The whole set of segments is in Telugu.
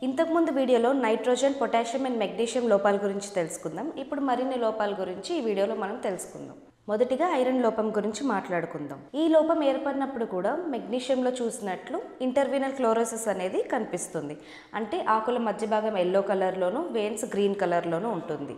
ఇంతకుముందు వీడియోలో నైట్రోజన్, పొటాషియం అండ్ మెగ్నీషియం లోపాల గురించి తెలుసుకుందాం. ఇప్పుడు మరిన్ని లోపాల గురించి ఈ వీడియోలో మనం తెలుసుకుందాం. మొదటిగా ఐరన్ లోపం గురించి మాట్లాడుకుందాం. ఈ లోపం ఏర్పడినప్పుడు కూడా మెగ్నీషియంలో చూసినట్లు ఇంటర్వీనల్ క్లోరోసిస్ అనేది కనిపిస్తుంది. అంటే ఆకుల మధ్య భాగం ఎల్లో కలర్లోను, వెయిన్స్ గ్రీన్ కలర్లోనూ ఉంటుంది.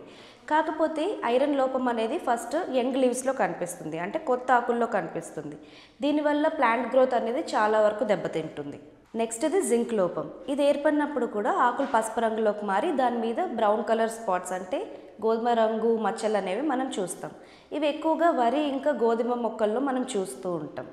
కాకపోతే ఐరన్ లోపం అనేది ఫస్ట్ యంగ్ లీవ్స్లో కనిపిస్తుంది, అంటే కొత్త ఆకుల్లో కనిపిస్తుంది. దీనివల్ల ప్లాంట్ గ్రోత్ అనేది చాలా వరకు దెబ్బతింటుంది. నెక్స్ట్ ఇది జింక్ లోపం. ఇది ఏర్పడినప్పుడు కూడా ఆకులు పసుపు రంగులోకి మారి దాని మీద బ్రౌన్ కలర్ స్పాట్స్ అంటే గోధుమ రంగు మచ్చలు అనేవి మనం చూస్తాం. ఇవి ఎక్కువగా వరి ఇంకా గోధుమ మొక్కల్లో మనం చూస్తూ ఉంటాం.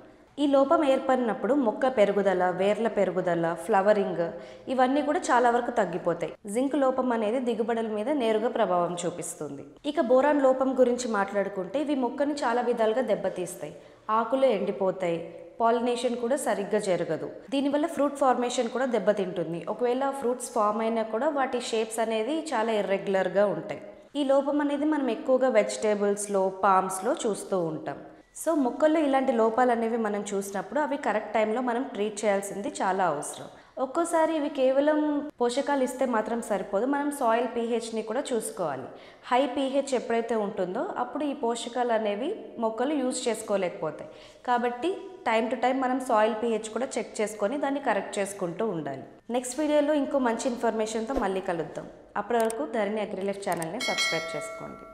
ఈ లోపం ఏర్పడినప్పుడు మొక్క పెరుగుదల, వేర్ల పెరుగుదల, ఫ్లవరింగ్ ఇవన్నీ కూడా చాలా వరకు తగ్గిపోతాయి. జింక్ లోపం అనేది దిగుబడుల మీద నేరుగా ప్రభావం చూపిస్తుంది. ఇక బోరాన్ లోపం గురించి మాట్లాడుకుంటే ఇవి మొక్కని చాలా విధాలుగా దెబ్బతీస్తాయి. ఆకులు ఎండిపోతాయి, పాలినేషన్ కూడా సరిగ్గా జరగదు. దీనివల్ల ఫ్రూట్ ఫార్మేషన్ కూడా దెబ్బతింటుంది. ఒకవేళ ఫ్రూట్స్ ఫామ్ అయినా కూడా వాటి షేప్స్ అనేది చాలా ఇర్రెగ్యులర్గా ఉంటాయి. ఈ లోపం అనేది మనం ఎక్కువగా వెజిటేబుల్స్లో, పామ్స్లో చూస్తూ ఉంటాం. సో మొక్కల్లో ఇలాంటి లోపాలు అనేవి మనం చూసినప్పుడు అవి కరెక్ట్ టైంలో మనం ట్రీట్ చేయాల్సింది చాలా అవసరం. ఒక్కోసారి ఇవి కేవలం పోషకాలు ఇస్తే మాత్రం సరిపోదు, మనం సాయిల్ పీహెచ్ని కూడా చూసుకోవాలి. హై పీహెచ్ ఎప్పుడైతే ఉంటుందో అప్పుడు ఈ పోషకాలు అనేవి మొక్కలు యూజ్ చేసుకోలేకపోతాయి. కాబట్టి టైం టు టైం మనం సాయిల్ పీహెచ్ కూడా చెక్ చేసుకొని దాన్ని కరెక్ట్ చేసుకుంటూ ఉండాలి. నెక్స్ట్ వీడియోలో ఇంకో మంచి ఇన్ఫర్మేషన్తో మళ్ళీ కలుద్దాం. అప్పటి వరకు ధరణి అగ్రిలైఫ్ ఛానల్ని సబ్స్క్రైబ్ చేసుకోండి.